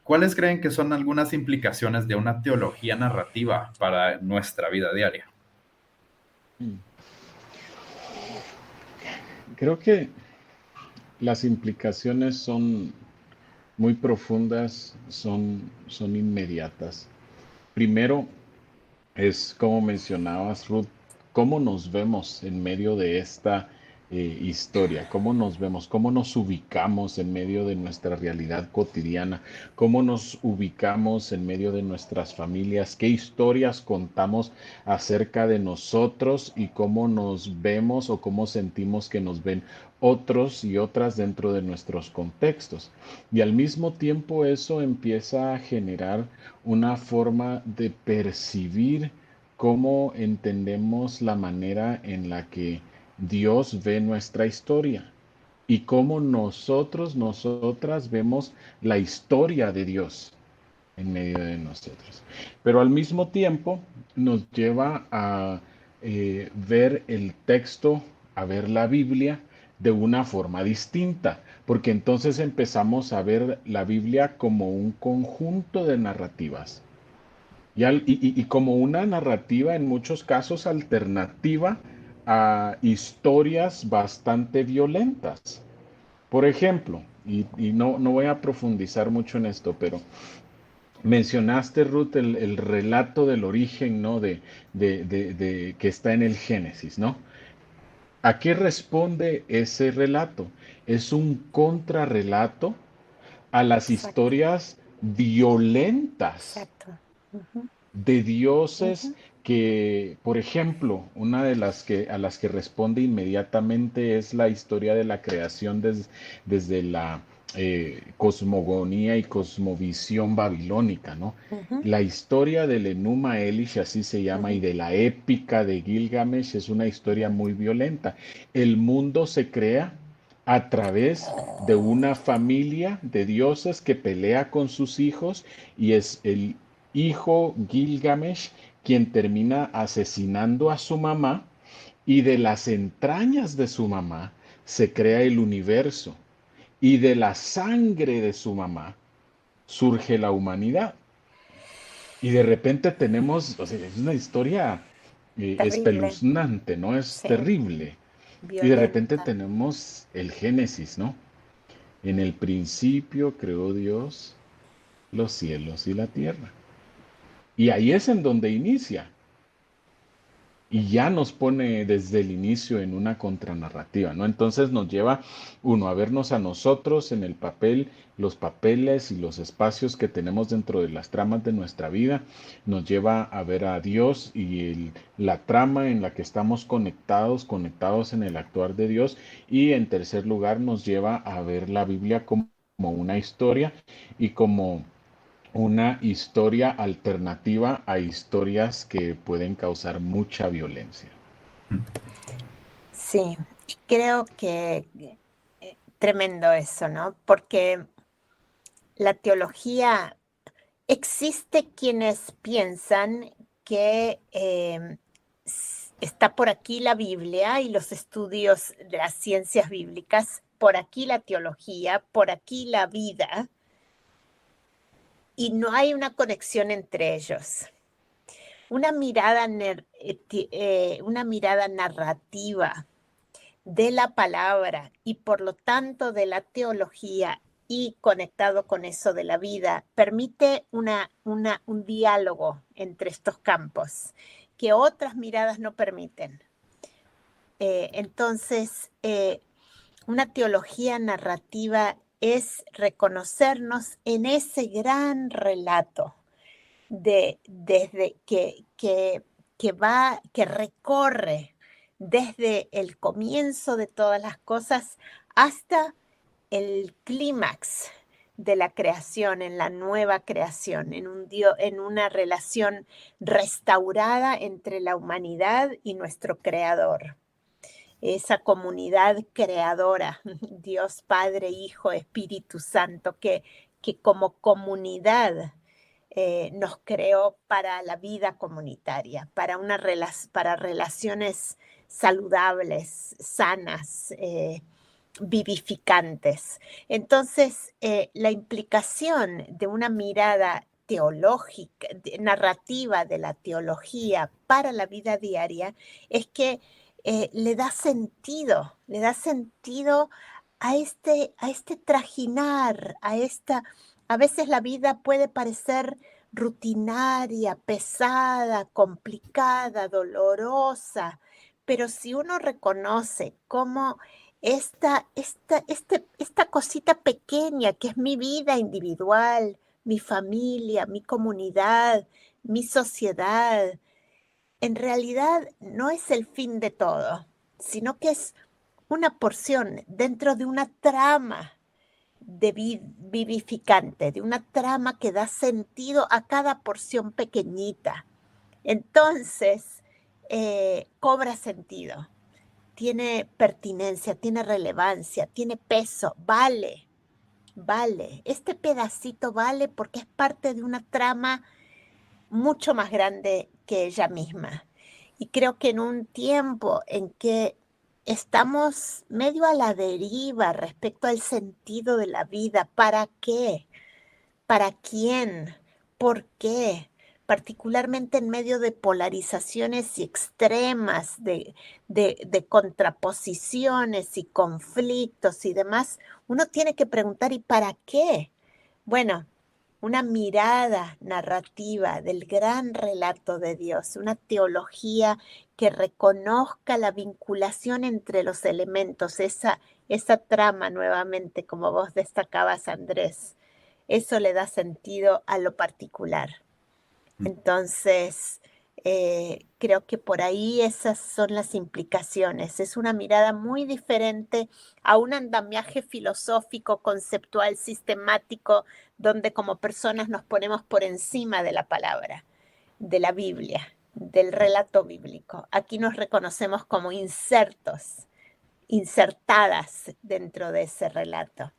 ¿Cuáles creen que son algunas implicaciones de una teología narrativa para nuestra vida diaria? Mm. Creo que las implicaciones son muy profundas, son inmediatas. Primero es, como mencionabas, Ruth, cómo nos vemos en medio de esta historia, cómo nos vemos, cómo nos ubicamos en medio de nuestra realidad cotidiana, cómo nos ubicamos en medio de nuestras familias, qué historias contamos acerca de nosotros y cómo nos vemos o cómo sentimos que nos ven otros y otras dentro de nuestros contextos. Y al mismo tiempo eso empieza a generar una forma de percibir cómo entendemos la manera en la que Dios ve nuestra historia y cómo nosotras vemos la historia de Dios en medio de nosotros. Pero al mismo tiempo nos lleva a ver el texto, a ver la Biblia de una forma distinta, porque entonces empezamos a ver la Biblia como un conjunto de narrativas y como una narrativa en muchos casos alternativa a historias bastante violentas. Por ejemplo, y no voy a profundizar mucho en esto, pero mencionaste, Ruth, el relato del origen, ¿no? De que está en el Génesis, ¿no? ¿A qué responde ese relato? Es un contrarrelato a las Exacto, historias violentas exacto. Ujú, de dioses ujú. que, por ejemplo, una de las que a las que responde inmediatamente es la historia de la creación desde la cosmogonía y cosmovisión babilónica, ¿no? Ujú, La historia del Enuma Elish, así se llama, y ujú. de la épica de Gilgamesh es una historia muy violenta. El mundo se crea a través de una familia de dioses que pelea con sus hijos y es el hijo Gilgamesh quien termina asesinando a su mamá y de las entrañas de su mamá se crea el universo y de la sangre de su mamá surge la humanidad. Y de repente tenemos, o sea, es una historia Terrible, espeluznante, ¿no? Es sí, terrible. Y de repente violenta. tenemos el Génesis, ¿no? En el principio creó Dios los cielos y la tierra. Y ahí es en donde inicia. Y ya nos pone desde el inicio en una contranarrativa, ¿no? Entonces nos lleva, uno, a vernos a nosotros en el papel, los papeles y los espacios que tenemos dentro de las tramas de nuestra vida, nos lleva a ver a Dios y la trama en la que estamos conectados en el actuar de Dios, y en tercer lugar nos lleva a ver la Biblia como una historia y como una historia alternativa a historias que pueden causar mucha violencia. Sí, y creo que tremendo eso, ¿no? Porque la teología, existe quienes piensan que está por aquí la Biblia y los estudios de las ciencias bíblicas, por aquí la teología, por aquí la vida, y no hay una conexión entre ellos. Una mirada narrativa de la palabra y por lo tanto de la teología y conectado con eso de la vida, permite un diálogo entre estos campos que otras miradas no permiten. Entonces, una teología narrativa es reconocernos en ese gran relato que recorre desde el comienzo de todas las cosas hasta el clímax de la creación, en la nueva creación, en una relación restaurada entre la humanidad y nuestro creador. Esa comunidad creadora, Dios Padre, Hijo, Espíritu Santo, que como comunidad nos creó para la vida comunitaria, para relaciones saludables, sanas, vivificantes. Entonces, la implicación de una mirada teológica, narrativa de la teología para la vida diaria es que le da sentido a este trajinar, a veces la vida puede parecer rutinaria, pesada, complicada, dolorosa, pero si uno reconoce cómo esta cosita pequeña que es mi vida individual, mi familia, mi comunidad, mi sociedad, en realidad no es el fin de todo, sino que es una porción dentro de una trama vivificante, de una trama que da sentido a cada porción pequeñita. Entonces, cobra sentido, tiene pertinencia, tiene relevancia, tiene peso, vale. Este pedacito vale porque es parte de una trama mucho más grande que ella misma. Y creo que en un tiempo en que estamos medio a la deriva respecto al sentido de la vida, ¿para qué? ¿Para quién? ¿Por qué? Particularmente en medio de polarizaciones y extremas, de contraposiciones y conflictos y demás, uno tiene que preguntar, ¿y para qué? Bueno, una mirada narrativa del gran relato de Dios, una teología que reconozca la vinculación entre los elementos, esa trama nuevamente, como vos destacabas, Andrés. Eso le da sentido a lo particular. Entonces, creo que por ahí esas son las implicaciones. Es una mirada muy diferente a un andamiaje filosófico, conceptual, sistemático, donde como personas nos ponemos por encima de la palabra, de la Biblia, del relato bíblico. Aquí nos reconocemos como insertadas dentro de ese relato.